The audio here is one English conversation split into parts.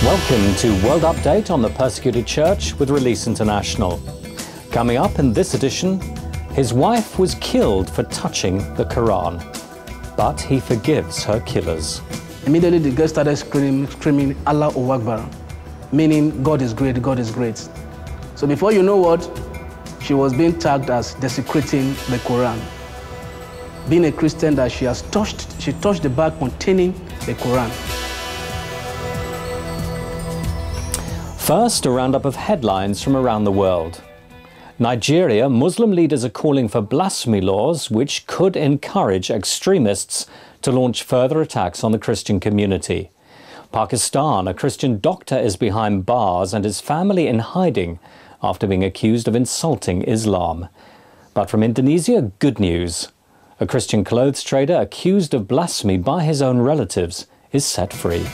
Welcome to World Update on the Persecuted Church with Release International. Coming up in this edition, his wife was killed for touching the Quran, but he forgives her killers. Immediately the girl started screaming, Allahu Akbar, meaning God is great, God is great. So before you know what, she was being tagged as desecrating the Quran. Being a Christian that she touched the bag containing the Quran. First, a roundup of headlines from around the world. Nigeria, Muslim leaders are calling for blasphemy laws which could encourage extremists to launch further attacks on the Christian community. Pakistan, a Christian doctor is behind bars and his family in hiding after being accused of insulting Islam. But from Indonesia, good news. A Christian clothes trader accused of blasphemy by his own relatives is set free.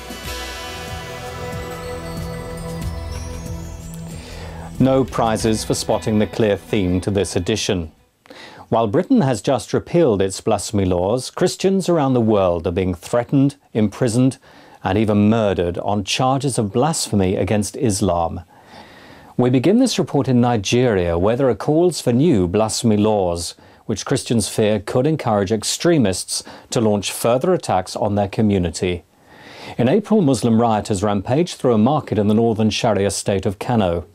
No prizes for spotting the clear theme to this edition. While Britain has just repealed its blasphemy laws, Christians around the world are being threatened, imprisoned, and even murdered on charges of blasphemy against Islam. We begin this report in Nigeria, where there are calls for new blasphemy laws, which Christians fear could encourage extremists to launch further attacks on their community. In April, Muslim rioters rampaged through a market in the northern Sharia state of Kano,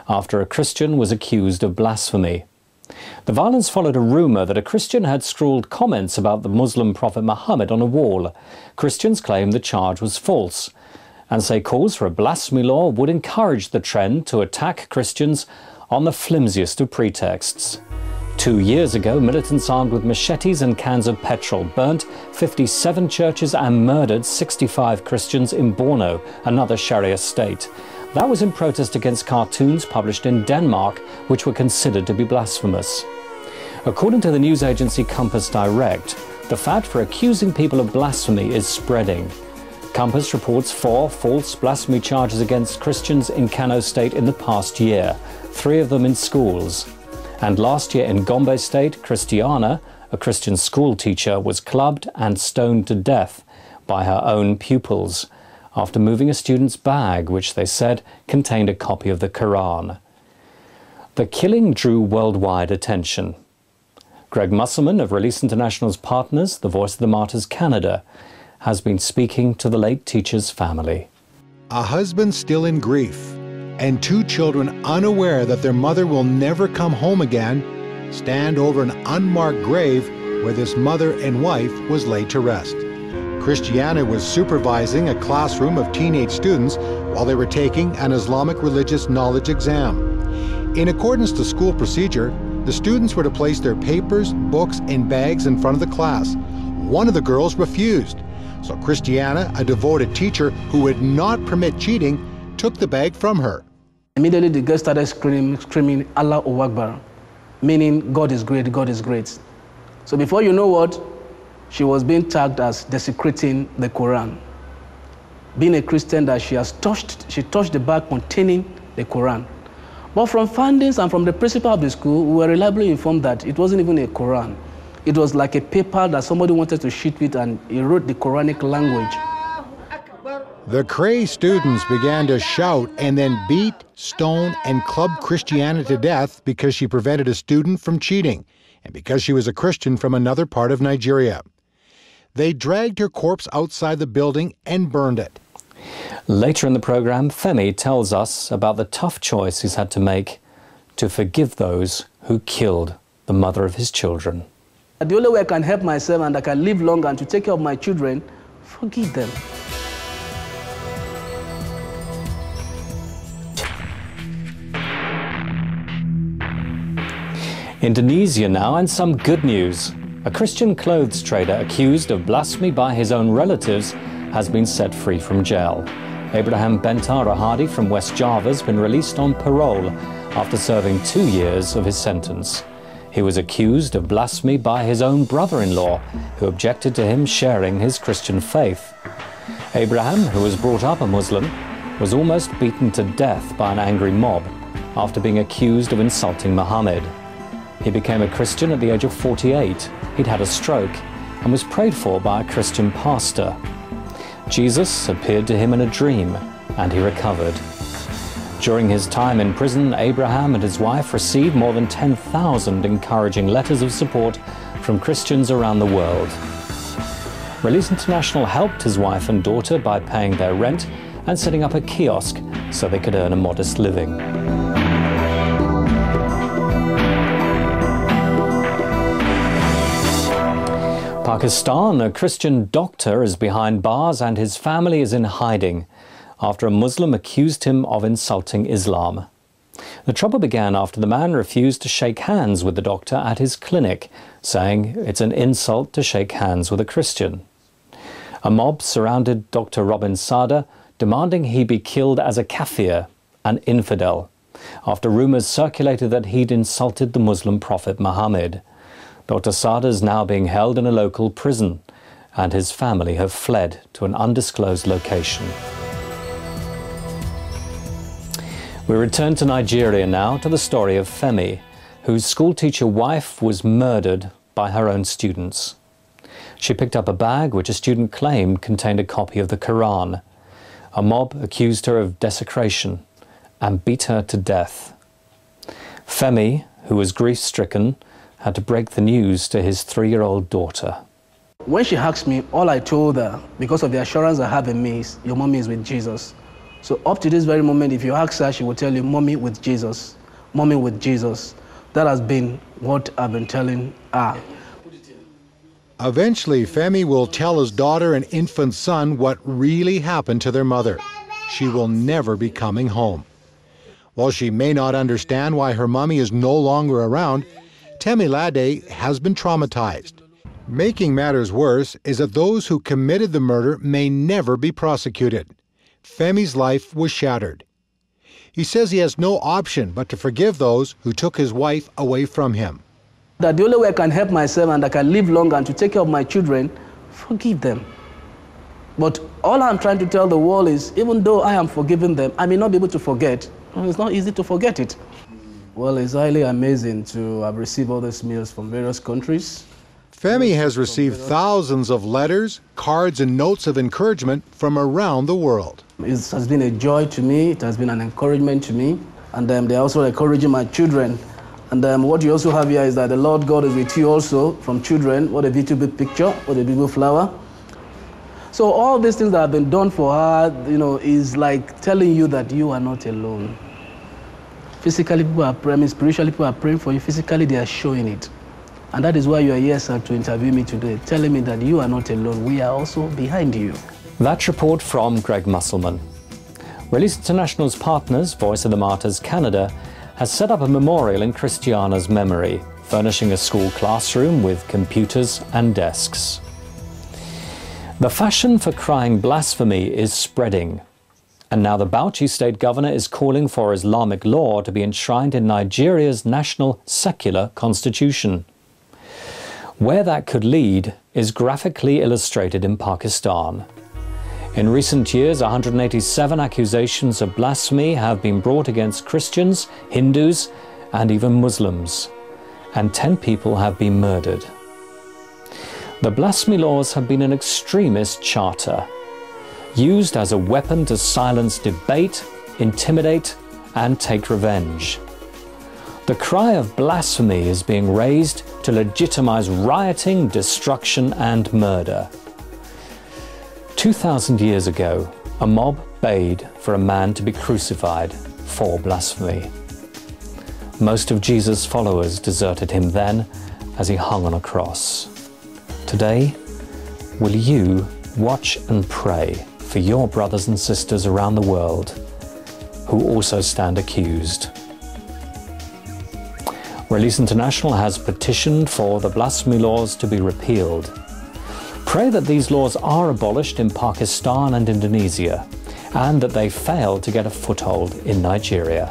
after a Christian was accused of blasphemy. The violence followed a rumour that a Christian had scrawled comments about the Muslim prophet Muhammad on a wall. Christians claim the charge was false and say calls for a blasphemy law would encourage the trend to attack Christians on the flimsiest of pretexts. 2 years ago, militants armed with machetes and cans of petrol burnt 57 churches and murdered 65 Christians in Borno, another Sharia state. That was in protest against cartoons published in Denmark, which were considered to be blasphemous. According to the news agency Compass Direct, the fad for accusing people of blasphemy is spreading. Compass reports 4 false blasphemy charges against Christians in Kano State in the past year, 3 of them in schools. And last year in Gombe State, Christiana, a Christian school teacher, was clubbed and stoned to death by her own pupils after moving a student's bag, which they said contained a copy of the Quran. The killing drew worldwide attention. Greg Musselman of Release International's partners, the Voice of the Martyrs Canada, has been speaking to the late teacher's family. A husband still in grief and 2 children unaware that their mother will never come home again stand over an unmarked grave where this mother and wife was laid to rest. Christiana was supervising a classroom of teenage students while they were taking an Islamic religious knowledge exam. In accordance to school procedure, the students were to place their papers, books, and bags in front of the class. One of the girls refused, so Christiana, a devoted teacher who would not permit cheating, took the bag from her. Immediately the girl started screaming, Allahu Akbar, meaning God is great, God is great. So before you know what, she was being tagged as desecrating the Quran. Being a Christian that she touched the bag containing the Quran. But from findings and from the principal of the school, we were reliably informed that it wasn't even a Quran. It was like a paper that somebody wanted to cheat with, and he wrote the Quranic language. The crazed students began to shout and then beat, stone, and club Christiana to death because she prevented a student from cheating and because she was a Christian from another part of Nigeria. They dragged her corpse outside the building and burned it. Later in the program, Femi tells us about the tough choice he's had to make to forgive those who killed the mother of his children. The only way I can help myself and I can live long and to take care of my children, forgive them. Indonesia now, and some good news. A Christian clothes trader accused of blasphemy by his own relatives has been set free from jail. Abraham Bentar Rohadi from West Java has been released on parole after serving 2 years of his sentence. He was accused of blasphemy by his own brother-in-law, who objected to him sharing his Christian faith. Abraham, who was brought up a Muslim, was almost beaten to death by an angry mob after being accused of insulting Muhammad. He became a Christian at the age of 48. He'd had a stroke and was prayed for by a Christian pastor. Jesus appeared to him in a dream, and he recovered. During his time in prison, Abraham and his wife received more than 10,000 encouraging letters of support from Christians around the world. Release International helped his wife and daughter by paying their rent and setting up a kiosk so they could earn a modest living. Pakistan, a Christian doctor is behind bars and his family is in hiding after a Muslim accused him of insulting Islam. The trouble began after the man refused to shake hands with the doctor at his clinic, saying it's an insult to shake hands with a Christian. A mob surrounded Dr. Robin Sada, demanding he be killed as a kafir, an infidel, after rumours circulated that he'd insulted the Muslim prophet Muhammad. Dr. Sada is now being held in a local prison, and his family have fled to an undisclosed location. We return to Nigeria now, to the story of Femi, whose schoolteacher wife was murdered by her own students. She picked up a bag which a student claimed contained a copy of the Quran. A mob accused her of desecration and beat her to death. Femi, who was grief-stricken, had to break the news to his 3-year-old daughter. When she asked me, all I told her, because of the assurance I have in me, is your mommy is with Jesus. So up to this very moment, if you ask her, she will tell you, mommy with Jesus, mommy with Jesus. That has been what I've been telling her. Eventually, Femi will tell his daughter and infant son what really happened to their mother. She will never be coming home. While she may not understand why her mommy is no longer around, Temilade has been traumatized. Making matters worse is that those who committed the murder may never be prosecuted. Femi's life was shattered. He says he has no option but to forgive those who took his wife away from him. That the only way I can help myself and I can live long and to take care of my children, forgive them. But all I'm trying to tell the world is, even though I am forgiving them, I may not be able to forget. It's not easy to forget it. Well, it's highly amazing to have received all these meals from various countries. Femi has received thousands of letters, cards, and notes of encouragement from around the world. It has been a joy to me. It has been an encouragement to me. And they're also encouraging my children. And what you also have here is that the Lord God is with you also from children. What a beautiful picture, what a beautiful flower. So all these things that have been done for her, is like telling you that you are not alone. Physically, people are praying, spiritually, people are praying for you. Physically, they are showing it. And that is why you are here, sir, to interview me today, telling me that you are not alone. We are also behind you. That report from Greg Musselman. Release International's partners, Voice of the Martyrs Canada, has set up a memorial in Christiana's memory, furnishing a school classroom with computers and desks. The fashion for crying blasphemy is spreading. And now the Bauchi state governor is calling for Islamic law to be enshrined in Nigeria's national secular constitution. Where that could lead is graphically illustrated in Pakistan. In recent years, 187 accusations of blasphemy have been brought against Christians, Hindus, and even Muslims, and 10 people have been murdered. The blasphemy laws have been an extremist charter, used as a weapon to silence debate, intimidate, and take revenge. The cry of blasphemy is being raised to legitimize rioting, destruction, and murder. 2,000 years ago, a mob bade for a man to be crucified for blasphemy. Most of Jesus' followers deserted him then as he hung on a cross. Today, will you watch and pray for your brothers and sisters around the world who also stand accused? Release International has petitioned for the blasphemy laws to be repealed. Pray that these laws are abolished in Pakistan and Indonesia, and that they fail to get a foothold in Nigeria.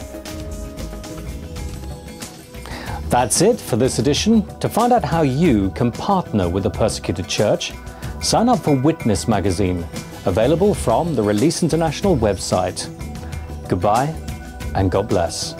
That's it for this edition. To find out how you can partner with the persecuted church, sign up for Witness magazine, available from the Release International website. Goodbye and God bless.